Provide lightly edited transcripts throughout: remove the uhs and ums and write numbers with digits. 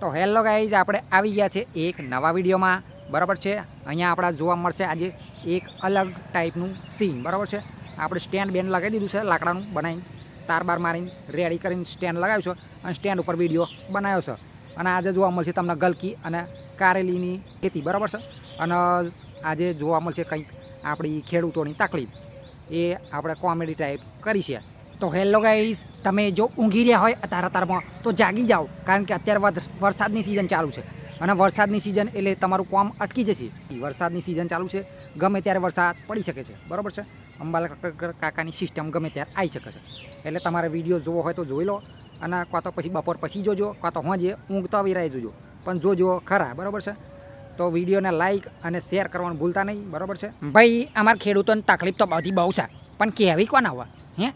તો hello guys, આપણે આવી ગયા છે એક નવા વિડીયોમાં. બરાબર છે, અહીંયા આપણા જોવા મળશે આજે એક અલગ ટાઈપનું સીન. બરાબર છે, આપણે સ્ટેન્ડ બેન્ડ લગાવી દીધું છે, લાકડાનું બનાવીને તાર બાર મારીને રેડી કરીને સ્ટેન્ડ લગાવ્યું છે અને સ્ટેન્ડ ઉપર વિડીયો બનાવ્યો છે. અને આજે જોવા મળશે તમને ગલકી અને કારેલીની ખેતી. બરાબર છે, અને આજે જોવા મળશે કંઈક આપણી ખેડૂતોની તકલીફ, એ આપણે કોમેડી ટાઈપ કરી છે. તો હેલો ગાઈઝ, તમે જો ઊંઘી રહ્યા હોય તારમાં તો જાગી જાઓ, કારણ કે અત્યારે વરસાદની સિઝન ચાલુ છે અને વરસાદની સિઝન એટલે તમારું કામ અટકી જશે. વરસાદની સિઝન ચાલુ છે, ગમે ત્યારે વરસાદ પડી શકે છે. બરાબર છે, અંબાલા કાકાની સિસ્ટમ ગમે ત્યારે આવી શકે છે. એટલે તમારે વિડીયો જોવો હોય તો જોઈ લો, અને કાં તો પછી બપોર પછી જોજો, કાં તો હોજે ઊંઘતા વિરાય જોજો, પણ જોજો ખરા. બરાબર છે, તો વિડીયોને લાઇક અને શેર કરવાનું ભૂલતા નહીં. બરાબર છે ભાઈ, અમારા ખેડૂતોની તકલીફ તો બધી બહુ છે, પણ કહેવી કોણ આવવા હે.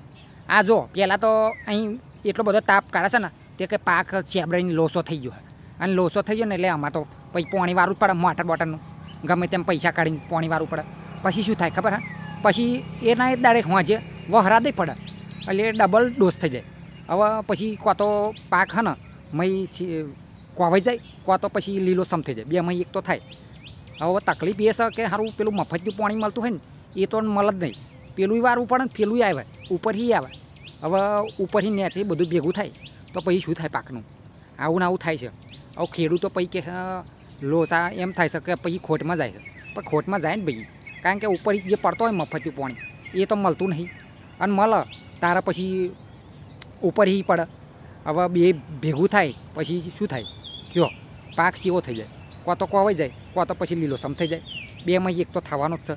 આ જો પહેલાં તો અહીં એટલો બધો તાપ કાઢે છે ને, તે કે પાક ચેબરાઈને લોસો થઈ ગયો, અને લોસો થઈ ગયો ને એટલે આમાં તો પછી પાણી વાળવું જ પડે, મોટર બોટરનું ગમે તેમ પૈસા કાઢીને પાણી વાળવું પડે. પછી શું થાય ખબર? હા, પછી એના એ દાડે હોજે વહરા દઈ પડે, એટલે ડબલ ડોઝ થઈ જાય. હવે પછી કાં તો પાક હે ને મય કોવાઈ જાય, કાં તો પછી લીલો સમ થઈ જાય, બેમાં એક તો થાય. હવે તકલીફ એ છે કે સારું પેલું મફતનું પાણી મળતું હોય ને એ તો મળે જ નહીં, પેલું વારવું પડે ને પેલું આવે, ઉપરથી આવે. હવે ઉપરથી નેચે બધું ભેગું થાય તો પછી શું થાય પાકનું? આવું ને આવું થાય છે. હવે ખેડૂતો પછી કે લોચા એમ થાય છે કે પછી ખોટમાં જાય છે, પણ ખોટમાં જાય ને ભાઈ, કારણ કે ઉપરથી જે પડતો હોય મફતનું પાણી એ તો મળતું નહીં, અને મળે તારા પછી ઉપરથી પડે. હવે બે ભેગું થાય પછી શું થાય કયો? પાક ચેવો થઈ જાય, કાં તો કોવાઈ જાય, કાં તો પછી લીલોસમ થઈ જાય. બેમાં એક તો થવાનો જ છે.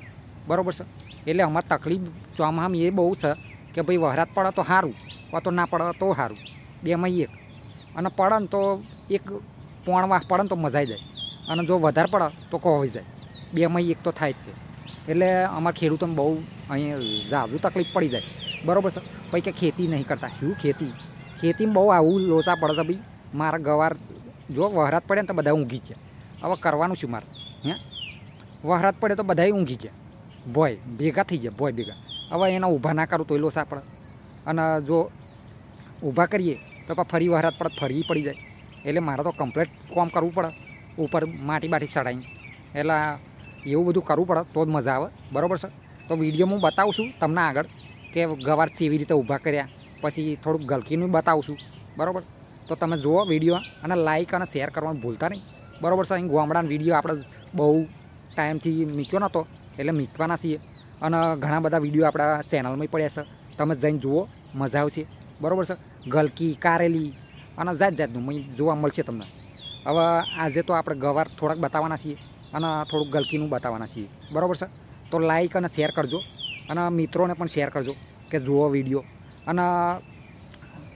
બરાબર છે, એટલે અમારે તકલીફ ચોમાસામાં એ બહુ છે કે ભાઈ વહરાત પડે તો સારું, કાં તો ના પડે તો સારું, બેમાં એક. અને પડે ને તો એક પોણવા પડે ને તો મજાઈ જાય, અને જો વધારે પડે તો કોવાઈ જાય. બેમાં એક તો થાય જ છે. એટલે અમારા ખેડૂતોને બહુ અહીંયા ઝાઝુ તકલીફ પડી જાય. બરાબર છે, પછી કે ખેતી નહીં કરતા. શું ખેતી? ખેતીમાં બહુ આવું લોચા પડે છે ભાઈ. મારા ગવાર જો વહરાત પડે ને તો બધા ઊંઘી જાય. હવે કરવાનું શું મારે? હે, વહરાત પડે તો બધા ઊંઘી જાય, ભોય ભેગા થઈ જાય, ભોય ભેગા. હવે એના ઊભા ના કરું તો એ લોસા પડે, અને જો ઊભા કરીએ તો ફરી વહરાત પડે ફરી પડી જાય. એટલે મારે તો કમ્પ્લીટ કામ કરવું પડે, ઉપર માટી બાટી ચડાવીને. એટલે એવું બધું કરવું પડે તો જ મજા આવે. બરાબર છે, તો વિડીયો હું બતાવું છું તમને આગળ કે ગવાર કેવી રીતે ઊભા કર્યા, પછી થોડુંક ગલકીનું બતાવું છું. બરાબર, તો તમે જુઓ વિડીયો અને લાઇક અને શેર કરવાનું ભૂલતા નહીં. બરાબર છે, અહીં ગામડાનો વિડીયો આપણે બહુ ટાઈમથી મૂક્યો નહોતો, એટલે મૂકવાના છીએ. અને ઘણા બધા વિડીયો આપણા ચેનલમાં પડ્યા છે, તમે જઈને જુઓ, મજા આવશે. બરાબર છે, ગલકી કારેલી અને જાત જાતનું જોવા મળશે તમને. હવે આજે તો આપણે ગવાર થોડાક બતાવવાના છીએ અને થોડુંક ગલકીનું બતાવવાના છીએ. બરાબર છે, તો લાઇક અને શેર કરજો, અને મિત્રોને પણ શેર કરજો કે જુઓ વિડીયો. અને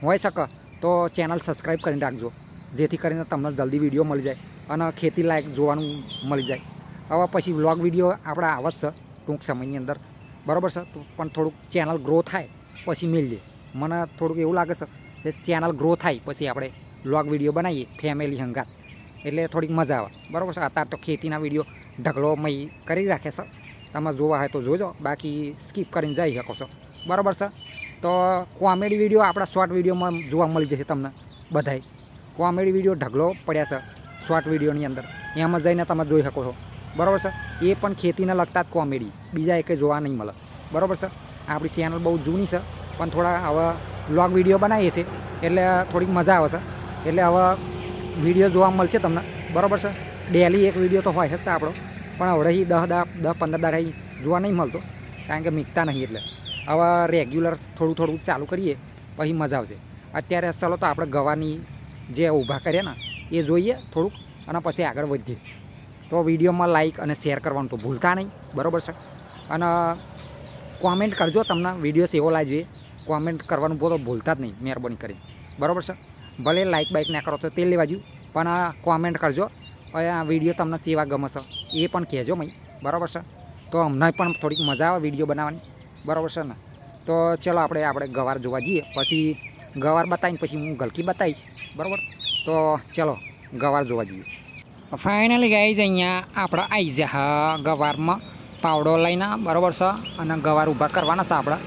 હોઈ શકે તો ચેનલ સબસ્ક્રાઈબ કરીને રાખજો, જેથી કરીને તમને જલ્દી વિડીયો મળી જાય અને ખેતી લાયક જોવાનું મળી જાય. હવે પછી વ્લોગ વિડીયો આપણા આવત છે ટૂંક સમયની અંદર. બરાબર છે, તો પણ થોડુંક ચેનલ ગ્રો થાય પછી મળીએ. મને થોડુંક એવું લાગે છે કે ચેનલ ગ્રો થાય પછી આપણે વ્લોગ વિડીયો બનાવીએ ફેમિલી હંગાત, એટલે થોડીક મજા આવે. બરાબર છે, અત્યારે તો ખેતીના વિડીયો ઢગલો મય કરી રાખે છે, તમે જોવા હોય તો જોજો, બાકી સ્કીપ કરીને જઈ શકો છો. બરાબર છે, તો કોમેડી વિડીયો આપણા શોર્ટ વિડીયોમાં જોવા મળી જશે તમને બધાય. કોમેડી વિડીયો ઢગલો પડ્યા છે શોર્ટ વિડીયોની અંદર, એમાં જઈને તમે જોઈ શકો છો. બરાબર છે, એ પણ ખેતીને લગતા જ કોમેડી, બીજા એકે જોવા નહીં મળે. બરાબર છે, આપણી ચેનલ બહુ જૂની છે, પણ થોડા હવે વ્લોગ વિડીયો બનાવીએ છીએ એટલે થોડીક મજા આવે છે. એટલે હવે વિડીયો જોવા મળશે તમને. બરાબર છે, ડેલી એક વિડીયો તો હોય શકતા આપણો, પણ હવડેથી 10-15 દાડા જોવા નહીં મળતો, કારણ કે મીકતા નહીં. એટલે હવે રેગ્યુલર થોડું થોડું ચાલુ કરીએ પછી મજા આવશે. અત્યારે ચાલો તો આપણે ગવાની જે ઊભા કર્યા ને એ જોઈએ થોડુંક, અને પછી આગળ વધીએ. તો વિડીયોમાં લાઇક અને શેર કરવાનું તો ભૂલતા નહીં. બરાબર છે, અને કોમેન્ટ કરજો તમને વિડીયો સેવો લાગીએ, કોમેન્ટ કરવાનું તો ભૂલતા જ નહીં મહેરબાની કરી. બરાબર છે, ભલે લાઇક બાઇક ના કરો તો તે લેવા જ્યું, પણ કોમેન્ટ કરજો. આ વિડીયો તમને કેવા ગમે છે એ પણ કહેજો મય. બરાબર છે, તો અમને પણ થોડીક મજા આવે વિડીયો બનાવવાની. બરાબર છે ને, તો ચલો આપણે ગવાર જોવા જઈએ, પછી ગવાર બતાવીને પછી હું ગલકી બતાવીશ. બરાબર, તો ચલો ગવાર જોવા જઈએ. ફાઇનલી ગાઈઝ, અહીંયા આપણે આવી જાય ગવારમાં પાવડો લઈને. બરાબર છે, અને ગવાર ઊભા કરવાના છે આપણે.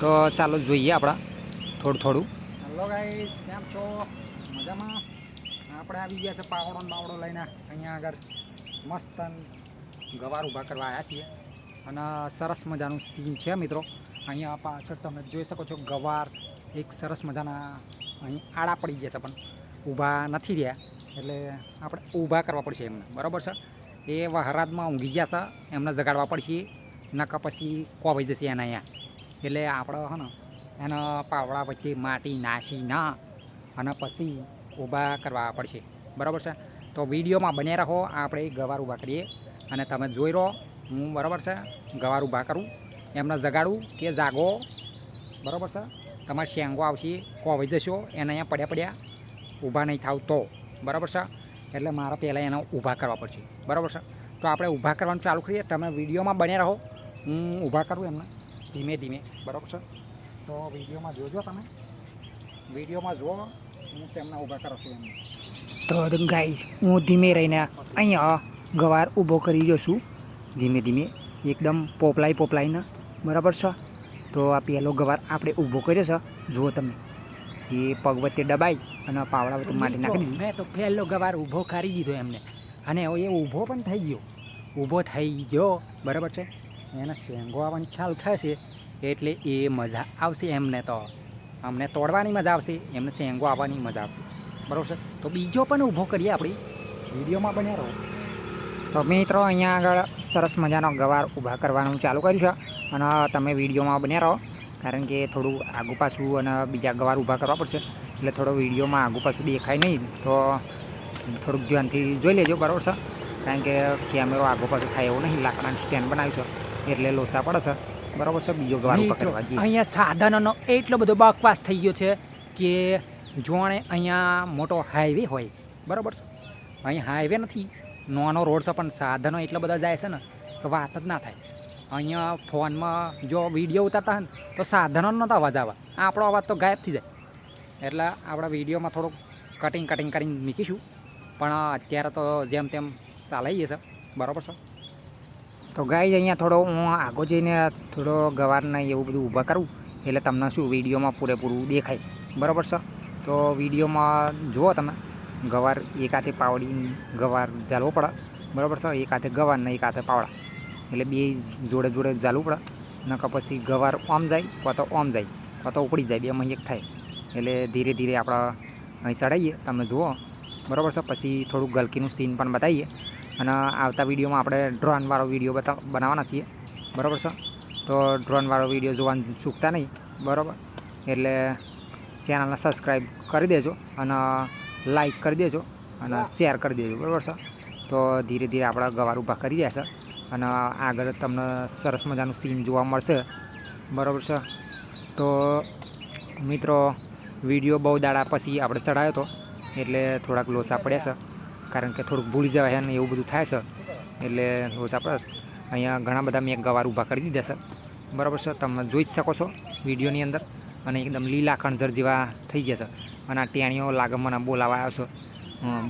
તો ચાલો જોઈએ આપણે થોડું થોડું. હેલો ગાઈઝ, કેમ છો? મજામાં? આપણે આવી ગયા છે પાવડો ને બાવડો લઈને અહીંયા આગળ મસ્ત ગવાર ઊભા કરવા આવ્યા છીએ અને સરસ મજાનું સીન છે મિત્રો. અહીંયા પાછળ તમે જોઈ શકો છો ગવાર એક સરસ મજાના અહીં આડા પડી ગયા છે પણ ઊભા નથી રહ્યા એટલે આપણે ઊભા કરવા પડશે એમને, બરાબર છે. એ વહરાદમાં ઊંઘી ગયા છે, એમને જગાડવા પડશે, નકા પછી કોવાઈ જશે એના અહીંયા. એટલે આપણે હે ને એના પાવડા વચ્ચે માટી નાસી ના અને પછી ઊભા કરવા પડશે, બરાબર છે. તો વિડીયોમાં બને રહો, આપણે ગવાર ઊભા કરીએ અને તમે જોઈ રહો હું, બરાબર છે, ગવાર ઊભા કરું, એમને જગાડું કે જાગો, બરાબર છે. તમારે શેંગો આવશે, કોવાઈ જશો, એને અહીંયા પડ્યા ઊભા નહીં થાવ તો, બરાબર છે. એટલે મારે પહેલાં એને ઊભા કરવા પડશે, બરાબર છે. તો આપણે ઊભા કરવાનું ચાલુ કરીએ, તમે વિડીયોમાં બને રહો, હું ઊભા કરું એમને ધીમે ધીમે, બરાબર છે. તો વિડીયોમાં જોજો, તમે વિડીયોમાં જુઓ હું તેમને ઊભા કરું છું એમને. તો ગાઈસ હું ધીમે રહીને અહીંયા ગવાર ઊભો કરી રહ્યો છું, ધીમે ધીમે એકદમ પોપલાઈને, બરાબર છે. તો આ પહેલો ગવાર આપણે ઊભો કર્યો છે, જુઓ તમે, એ પગ વચ્ચે દબાઈ અને પાવડા વચ્ચે માટી નાખી દીધી. મેં તો પહેલો ગવાર ઊભો કરી દીધો એમને અને એ ઊભો પણ થઈ ગયો, બરાબર છે. એને શેંગો આવવાની ખ્યાલ થશે એટલે એ મજા આવશે એમને, તો અમને તોડવાની મજા આવશે, એમને શેંગો આવવાની મજા આવશે, બરાબર છે. તો બીજો પણ ઊભો કરીએ, આપણી વિડીયોમાં બન્યા રહો. તો મિત્રો અહીંયા આગળ સરસ મજાનો ગવાર ઊભા કરવાનું ચાલુ કર્યું છે અને તમે વિડીયોમાં બન્યા રહો, કારણ કે થોડું આગુ પાછું અને બીજા ગવાર ઊભા કરવા પડશે એટલે થોડો વિડીયોમાં આગુ પાછું દેખાય નહીં તો થોડુંક ધ્યાનથી જોઈ લેજો, બરાબર છે. કારણ કે કેમેરો આગુ પાછું થાય એવું નહીં, લાકડાનું સ્ટેન્ડ બનાવ્યું છે એટલે લોસા પડે છે, બરાબર છે. બીજો ગવાર ઊભા કરવા અહીંયા સાધનોનો એટલો બધો બકવાસ થઈ ગયો છે કે જોણે અહીંયા મોટો હાઈવે હોય, બરાબર છે. અહીં હાઈવે નથી, નાનો રોડ છે પણ સાધનો એટલા બધા જાય છે ને તો વાત જ ના થાય. અહીંયા ફોનમાં જો વિડીયો ઉતારતા હોય ને તો સાધનો નહોતા અવાજ આવે, આપણો અવાજ તો ગાયબ થઈ જાય. એટલે આપણા વિડીયોમાં થોડુંક કટિંગ કરીને મૂકીશું, પણ અત્યારે તો જેમ તેમ ચાલાઈએ છે, બરાબર છે. તો ગાય અહીંયા થોડો હું આગળ જઈને થોડો ગવારને એવું બધું ઊભા કરું એટલે તમને શું વિડીયોમાં પૂરેપૂરું દેખાય, બરાબર છે. તો વિડીયોમાં જુઓ તમે, ગવાર એક હાથે પાવડી ગવાર ઝાલવો પડે, બરાબર છે. એક હાથે ગવાર ને એક હાથે પાવડા, એટલે બે જોડે ઝાલવું પડે, નકર પછી ગવાર ઓમ જાય કાં તો ઓમ જાય કાં તો ઉપડી જાય, બેમાં એક થાય. એટલે ધીરે ધીરે આપણે અહીં ચડાવીએ, તમે જુઓ, બરાબર છે. પછી થોડુંક ગલકીનું સીન પણ બતાવીએ અને આવતા વિડીયોમાં આપણે ડ્રોનવાળો વિડીયો બનાવવાના છીએ, બરાબર છે. તો ડ્રોનવાળો વિડીયો જોવાનું ચૂકતા નહીં, બરાબર. એટલે ચેનલને સબસ્ક્રાઈબ કરી દેજો અને લાઈક કરી દેજો અને શેર કરી દેજો, બરાબર છે. તો ધીરે ધીરે આપણા ગવાર ઊભા કરી રહ્યા છે અને આગળ તમને સરસ મજાનું સીન જોવા મળશે, બરાબર છે. તો મિત્રો વિડીયો બહુ દાડા પછી આપણે ચડાવ્યો હતો એટલે થોડાક લોસા પડ્યા છે, કારણ કે થોડુંક ભૂલી જવાય ને એવું બધું થાય છે એટલે લોસા પડે. અહીંયા ઘણા બધા મેં ગવાર ઊભા કરી દીધા છે, બરાબર છે. તમે જોઈ જ શકો છો વિડીયોની અંદર, અને એકદમ લીલા ખણઝર જેવા થઈ ગયા છે. અને આ ટેણીઓ લાગે મને બોલાવા આવ્યો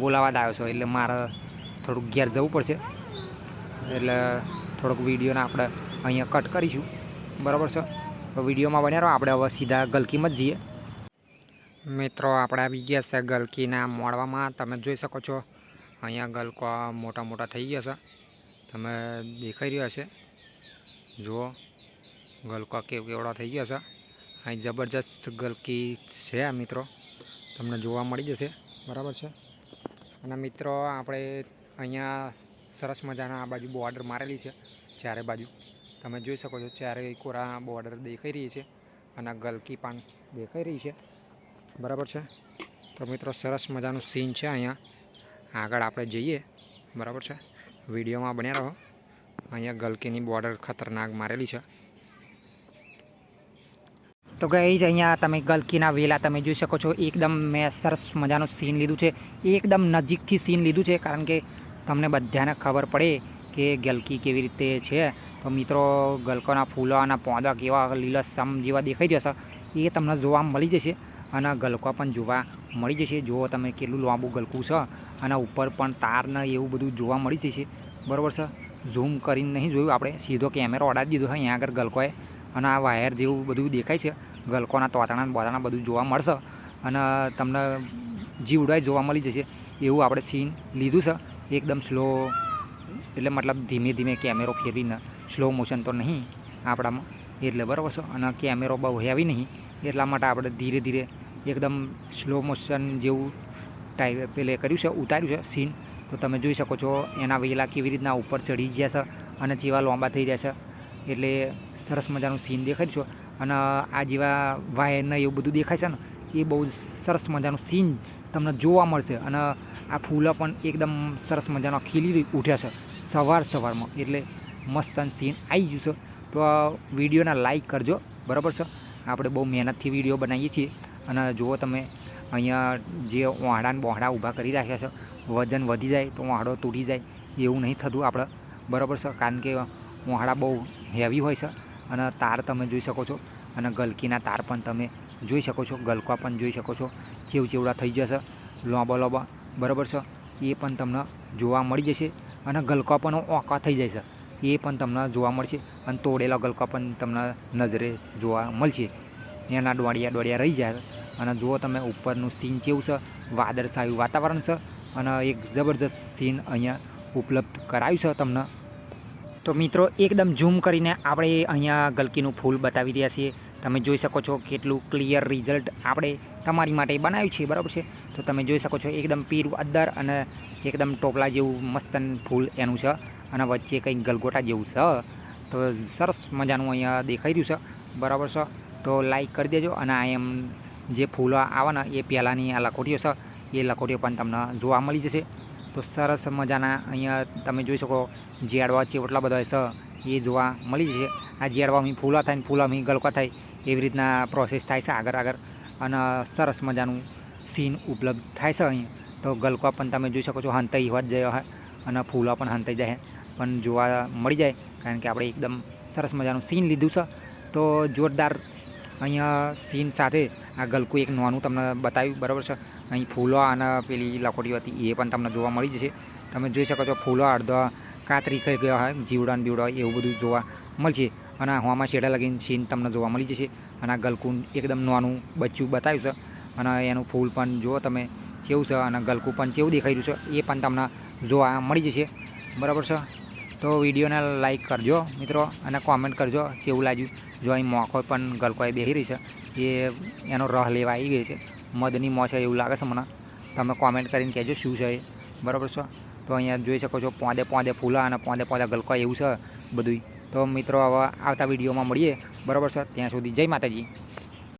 જ આવ્યો છો એટલે મારે થોડુંક ઘેર જવું પડશે, એટલે થોડુંક વિડીયોને આપણે અહીંયા કટ કરીશું, બરાબર છે. તો વિડીયોમાં બન્યા રહો, આપણે હવે સીધા ગલકીમાં જ જઈએ. મિત્રો આપણે આવી ગયા છે ગલકીના મોડવામાં, તમે જોઈ શકો છો અહીંયા ગલકો મોટા થઈ ગયા છે, તમે દેખાઈ રહ્યા છે, જુઓ ગલકો કેવડો થઈ ગયો છે. અહીં જબરજસ્ત ગલકી છે મિત્રો, તમને જોવા મળી જશે, બરાબર છે. અને મિત્રો આપણે અહીંયા સરસ મજાના આ બાજુ બોર્ડર મારેલી છે, ચારે બાજુ તમે જોઈ શકો છો, ચારે કોરા બોર્ડર દેખાઈ રહી છે અને ગલકી પણ દેખાઈ રહી છે, બરાબર છે. તો મિત્રો સરસ મજાનું સીન છે અહીંયા, આગળ આપણે જઈએ, બરાબર છે. વિડીયોમાં બન્યા રહો. અહીંયા ગલકીની બોર્ડર ખતરનાક મારેલી છે. તો ગાઈઝ અહીંયા તમે ગલકીના વેલા તમે જોઈ શકો છો, એકદમ મેં સરસ મજાનું સીન લીધું છે, એકદમ નજીકથી સીન લીધું છે, કારણ કે તમને બધાને ખબર પડે કે ગલકી કેવી રીતે છે. તો મિત્રો ગલકોના ફૂલોના પોંદા કેવા લીલાછમ જેવા દેખાઈ જશે એ તમને જોવા મળી જશે અને ગલકો પણ જોવા મળી જશે. જુઓ તમે કેટલું લાંબુ ગલકું છે અને ઉપર પણ તારને એવું બધું જોવા મળી જશે, બરાબર છે. ઝૂમ કરીને નહીં જોયું, આપણે સીધો કેમેરો અડાડી દીધો છે અહીંયા આગળ ગલકોએ અને આ વાયર જેવું બધું દેખાય છે, ગલકોના તોતણા બોતણા બધું જોવા મળશે અને તમને જીવડાય જોવા મળી જશે. એવું આપણે સીન લીધું છે. એકદમ સ્લો, એટલે મતલબ ધીમે ધીમે કેમેરો ફેરવીને, સ્લો મોશન તો નહીં આપણામાં, એટલે બરાબર છે. અને કેમેરો બહુ હેવી નહીં, એટલા માટે આપણે ધીરે ધીરે એકદમ સ્લો મોશન જેવું પેલે કર્યું છે, ઉતાર્યું છે સીન. તો તમે જોઈ શકો છો એના વેલા કેવી રીતના ઉપર ચડી ગયા છે અને જેવા લાંબા થઈ ગયા છે. એટલે સરસ મજાનું સીન દેખાય છે. અને આ જેવા વાયરને એવું બધું દેખાય છે ને, એ બહુ સરસ મજાનું સીન તમને જોવા મળશે. અને આ ફૂલો પણ એકદમ સરસ મજાનો ખીલી ઉઠ્યા છે સવારમાં, એટલે મસ્ત સીન આવી ગયું છે. તો આ વિડીયોને લાઈક કરજો, બરાબર છે. આપણે બહુ મહેનતથી વિડીયો બનાવીએ છીએ. અને જુઓ તમે અહીંયા જે વાંહડા બોહડા ઊભા કરી રાખ્યા છે, વજન વધી જાય તો વાંહડો તૂટી જાય એવું નહીં થતું આપણે, બરાબર છે. કારણ કે વાંહડા બહુ હેવી હોય છે. અને તાર તમે જોઈ શકો છો, અને ગલકીના તાર પણ તમે જોઈ શકો છો, ગલકા પણ જોઈ શકો છો, ચેવડા થઈ જશે લોબા, બરાબર છે. એ પણ તમને જોવા મળી જશે. અને ગલકા પણ ઓકા થઈ જાય છે, એ પણ તમને જોવા મળશે. અને તોડેલા ગલકા પણ તમને નજરે જોવા મળશે, એના દોડિયા રહી જાય. અને જુઓ તમે ઉપરનું સીન કેવું છે, વાદળછાયું વાતાવરણ છે. અને એક જબરજસ્ત સીન અહીંયા ઉપલબ્ધ કરાયું છે તમને. તો મિત્રો એકદમ ઝૂમ કરીને આપણે અહીંયા ગલકીનું ફૂલ બતાવી રહ્યા છીએ. તમે જોઈ શકો છો કેટલું ક્લિયર રિઝલ્ટ આપણે તમારી માટે બનાવ્યું છે, બરાબર છે. તો તમે જોઈ શકો છો એકદમ પીરું અદ્દર અને એકદમ ટોપલા જેવું મસ્ત ફૂલ એનું છે. અને વચ્ચે કંઈક ગલગોટા જેવું છે. તો સરસ મજાનું અહીંયા દેખાઈ રહ્યું છે, બરાબર છે. તો લાઈક કરી દેજો. અને આ એમ જે ફૂલો આવે ને એ પહેલાંની આ લખોટીઓ છે, એ લખોટીઓ પણ તમને જોવા મળી જશે. તો સરસ મજાના અહીંયા તમે જોઈ શકો ઝાડવા ચેવટલા બધા છે એ જોવા મળી જશે. આ ઝાડવામાં ફૂલા થાય ને ફૂલામાં ગલકા થાય, એવી રીતના પ્રોસેસ થાય છે આગળ. અને સરસ મજાનું સીન ઉપલબ્ધ થાય છે અહીં. તો ગલકા પણ તમે જોઈ શકો છો હંતાઈ હોત જાય હોય, અને ફૂલા પણ હંતાઈ જાય પણ જોવા મળી જાય. કારણ કે આપણે એકદમ સરસ મજાનું સીન લીધું છે. તો જોરદાર અહીંયા સીન સાથે આ ગલકું એક નાનું તમને બતાવ્યું, બરાબર છે. અહીં ફૂલો અને પેલી લખોટીઓ હતી એ પણ તમને જોવા મળી જશે. તમે જોઈ શકો છો ફૂલો અડધા કાતરી થઈ ગયા હોય, જીવડાને બીવડા એવું બધું જોવા મળશે. અને હોવામાં શેડા લગીને સીન તમને જોવા મળી જશે. અને આ ગલકું એકદમ નાનું બચ્ચું બતાવ્યું છે. અને એનું ફૂલ પણ જુઓ તમે કેવું છે, અને ગલકું પણ કેવું દેખાઈ રહ્યું છે એ પણ તમને જોવા મળી જશે, બરાબર છે. તો વિડીયોને લાઈક કરજો મિત્રો, અને કોમેન્ટ કરજો કેવું લાગ્યું. જો અહીં મોખો પણ ગલકોએ બેસી રહી છે, એ એનો રહ લેવા આવી ગઈ છે, મધની મોં છે એવું લાગે છે મને. તમે કોમેન્ટ કરીને કહેજો શું છે એ, બરાબર છે. તો અહીંયા જોઈ શકો છો પોંદે ફૂલા અને પોંદે ગલકા એવું છે બધું. તો મિત્રો હવે આવતા વિડીયોમાં મળીએ, બરાબર છે. ત્યાં સુધી જય માતાજી.